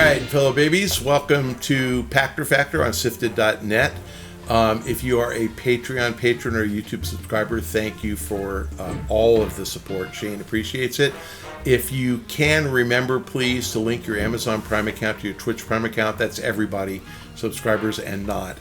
right, fellow babies, welcome to Pachter Factor on SIFTD.net. If you are a Patreon patron or YouTube subscriber, thank you for all of the support. Shane appreciates it. If you can, remember, please, to link your Amazon Prime account to your Twitch Prime account. That's everybody, subscribers and not.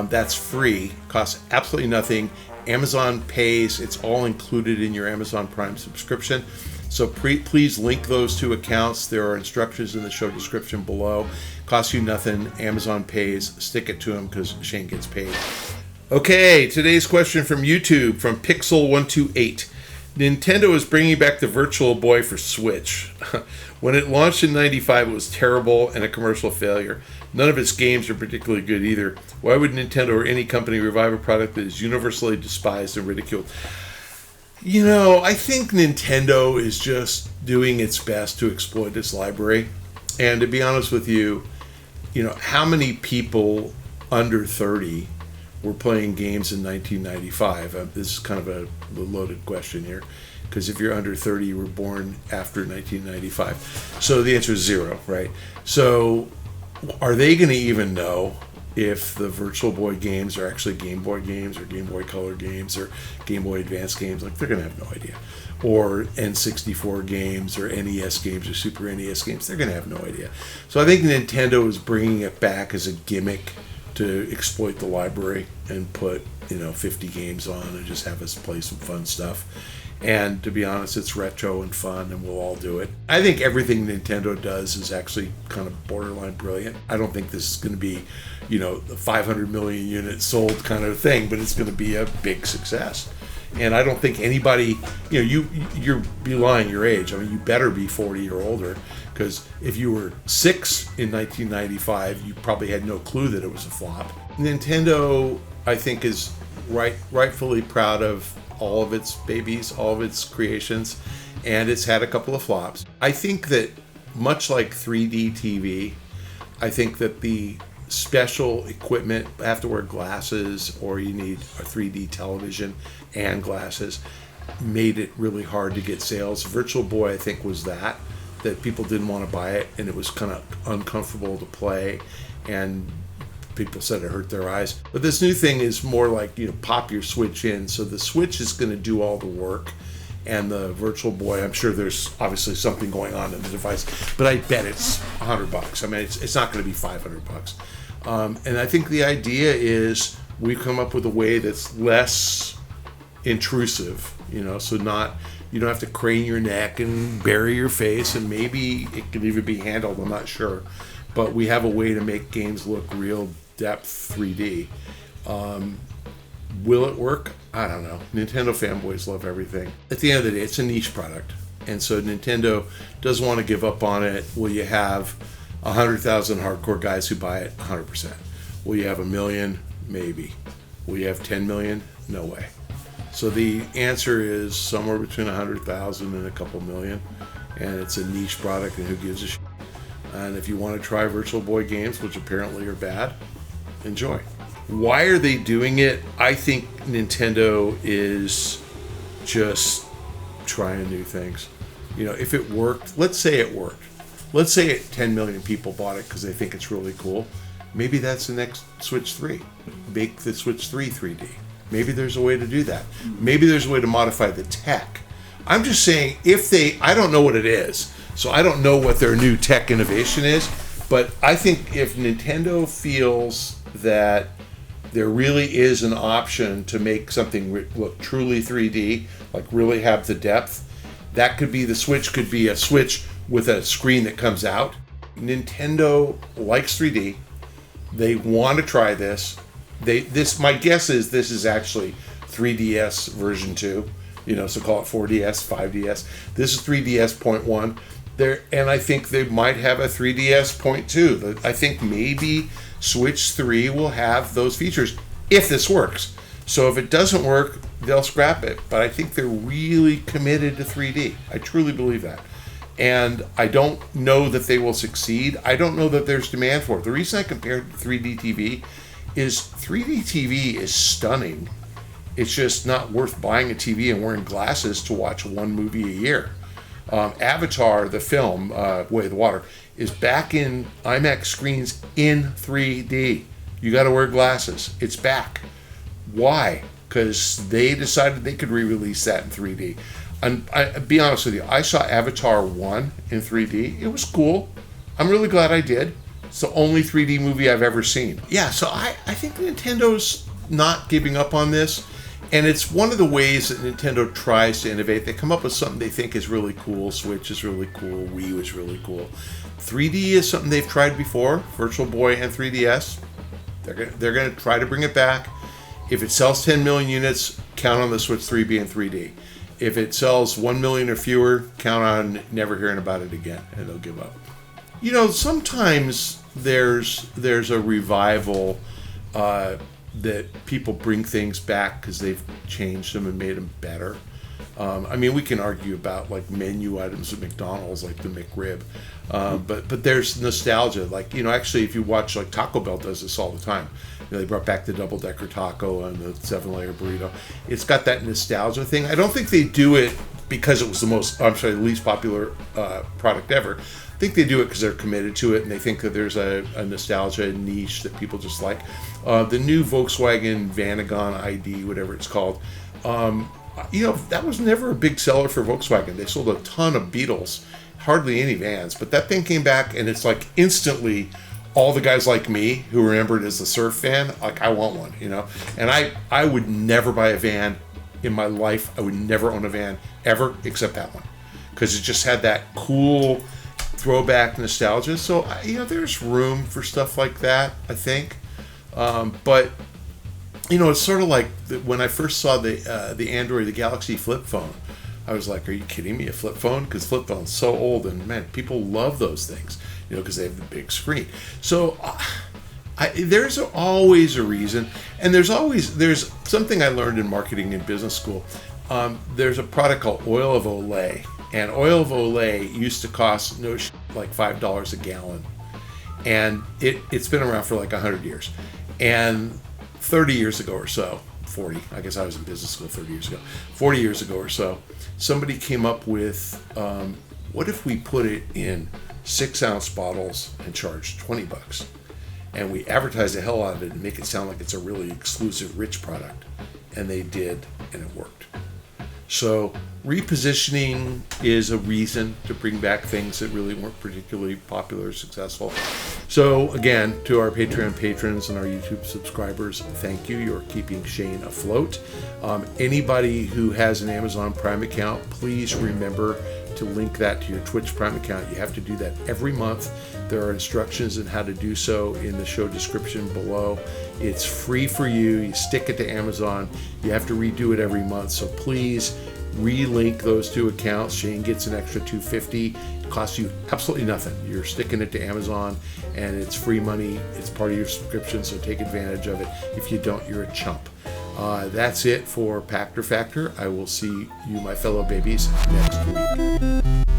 That's free, costs absolutely nothing. Amazon pays, it's all included in your Amazon Prime subscription. So please link those two accounts. There are instructions in the show description below. Costs you nothing. Amazon pays. Stick it to them because Shane gets paid. Okay, today's question from YouTube from Pixel128. Nintendo is bringing back the Virtual Boy for Switch. When it launched in '95, it was terrible and a commercial failure. None of its games are particularly good either. Why would Nintendo or any company revive a product that is universally despised and ridiculed? You know, I think Nintendo is just doing its best to exploit its library. And to be honest with you, how many people under 30 were playing games in 1995? This is kind of a loaded question here, because if you're under 30, you were born after 1995. So the answer is 0, right? So are they going to even know if the Virtual Boy games are actually Game Boy games or Game Boy Color games or Game Boy Advance games? Like, they're going to have no idea. Or N64 games or NES games or Super NES games, they're going to have no idea. So I think Nintendo is bringing it back as a gimmick to exploit the library and put 50 games on and just have us play some fun stuff. And to be honest, it's retro and fun, and we'll all do it. I think everything Nintendo does is actually kind of borderline brilliant. I don't think this is going to be, the 500 million units sold kind of thing, but it's going to be a big success. And I don't think anybody, you're belying your age. I mean, you better be 40 or older, because if you were 6 in 1995, you probably had no clue that it was a flop. Nintendo, I think, is rightfully proud of all of its babies, all of its creations, and it's had a couple of flops. I think that much like 3D TV, I think that the special equipment, have to wear glasses or you need a 3D television and glasses, made it really hard to get sales. Virtual Boy, I think, was that people didn't want to buy it, and it was kind of uncomfortable to play, and people said it hurt their eyes. But this new thing is more like, pop your Switch in. So the Switch is going to do all the work. And the Virtual Boy, I'm sure there's obviously something going on in the device, but I bet it's $100. I mean, it's not going to be $500. And I think the idea is we've come up with a way that's less intrusive, so you don't have to crane your neck and bury your face, and maybe it can even be handled, I'm not sure. But we have a way to make games look real depth 3D. Will it work? I don't know. Nintendo fanboys love everything. At the end of the day, it's a niche product. And so Nintendo doesn't want to give up on it. Will you have 100,000 hardcore guys who buy it? 100%. Will you have 1 million? Maybe. Will you have 10 million? No way. So the answer is somewhere between 100,000 and a couple million. And it's a niche product, and who gives a shit? And if you want to try Virtual Boy games, which apparently are bad, enjoy. Why are they doing it? I think Nintendo is just trying new things. If it worked, let's say it worked. Let's say 10 million people bought it because they think it's really cool. Maybe that's the next Switch 3. Make the Switch 3 3D. Maybe there's a way to do that. Maybe there's a way to modify the tech. I'm just saying, I don't know what it is. So I don't know what their new tech innovation is, but I think if Nintendo feels that there really is an option to make something look truly 3D, like really have the depth, that could be the Switch, could be a Switch with a screen that comes out. Nintendo likes 3D. They want to try this. My guess is this is actually 3DS version 2, so call it 4DS, 5DS. This is 3DS.1. And I think they might have a 3DS.2. I think maybe Switch 3 will have those features if this works. So if it doesn't work, they'll scrap it. But I think they're really committed to 3D. I truly believe that. And I don't know that they will succeed. I don't know that there's demand for it. The reason I compared to 3D TV is 3D TV is stunning. It's just not worth buying a TV and wearing glasses to watch one movie a year. Avatar, the film, Way of the Water, is back in IMAX screens in 3D. You got to wear glasses. It's back. Why? Because they decided they could re-release that in 3D. And I'll be honest with you, I saw Avatar 1 in 3D. It was cool. I'm really glad I did. It's the only 3D movie I've ever seen. Yeah, so I think Nintendo's not giving up on this. And it's one of the ways that Nintendo tries to innovate. They come up with something they think is really cool. Switch is really cool. Wii was really cool. 3D is something they've tried before. Virtual Boy and 3DS. They're going to try to bring it back. If it sells 10 million units, count on the Switch 3 being 3D. If it sells 1 million or fewer, count on never hearing about it again, and they'll give up. You know, sometimes there's a revival that people bring things back because they've changed them and made them better. I mean, we can argue about like menu items at McDonald's, like the McRib, but there's nostalgia. Like, you know, actually, if you watch, like Taco Bell does this all the time. You know, they brought back the double-decker taco and the 7-layer burrito. It's got that nostalgia thing. I don't think they do it because it was the least popular product ever. I think they do it because they're committed to it and they think that there's a nostalgia niche that people just like. The new Volkswagen Vanagon ID, whatever it's called, you know, that was never a big seller for Volkswagen. They sold a ton of Beetles, hardly any vans, but that thing came back and it's like instantly all the guys like me who remember it as the surf van, like, I want one, you know? And I would never buy a van in my life. I would never own a van ever except that one because it just had that cool throwback nostalgia. So, you know, there's room for stuff like that, I think. But, you know, it's sort of like when I first saw the Android, the Galaxy flip phone, I was like, are you kidding me? A flip phone? Because flip phone's so old and, man, people love those things, you know, because they have the big screen. So there's always a reason. And there's something I learned in marketing in business school. There's a product called oil of Olay. And oil of Olay used to cost like $5 a gallon. And it's been around for like 100 years. And 30 years ago or so, 40, I guess I was in business school 30 years ago, 40 years ago or so, somebody came up with, what if we put it in 6-ounce bottles and charged $20? And we advertise the hell out of it and make it sound like it's a really exclusive, rich product. And they did, and it worked. So repositioning is a reason to bring back things that really weren't particularly popular or successful. So again, to our Patreon patrons and our YouTube subscribers, thank you. You're keeping Shane afloat. Anybody who has an Amazon Prime account, please remember to link that to your Twitch Prime account. You have to do that every month. There are instructions on how to do so in the show description below. It's free for you. You stick it to Amazon. You have to redo it every month. So please relink those two accounts. Shane gets an extra $250. It costs you absolutely nothing. You're sticking it to Amazon and it's free money. It's part of your subscription, so take advantage of it. If you don't, you're a chump. That's it for Pachter Factor. I will see you, my fellow babies, next week.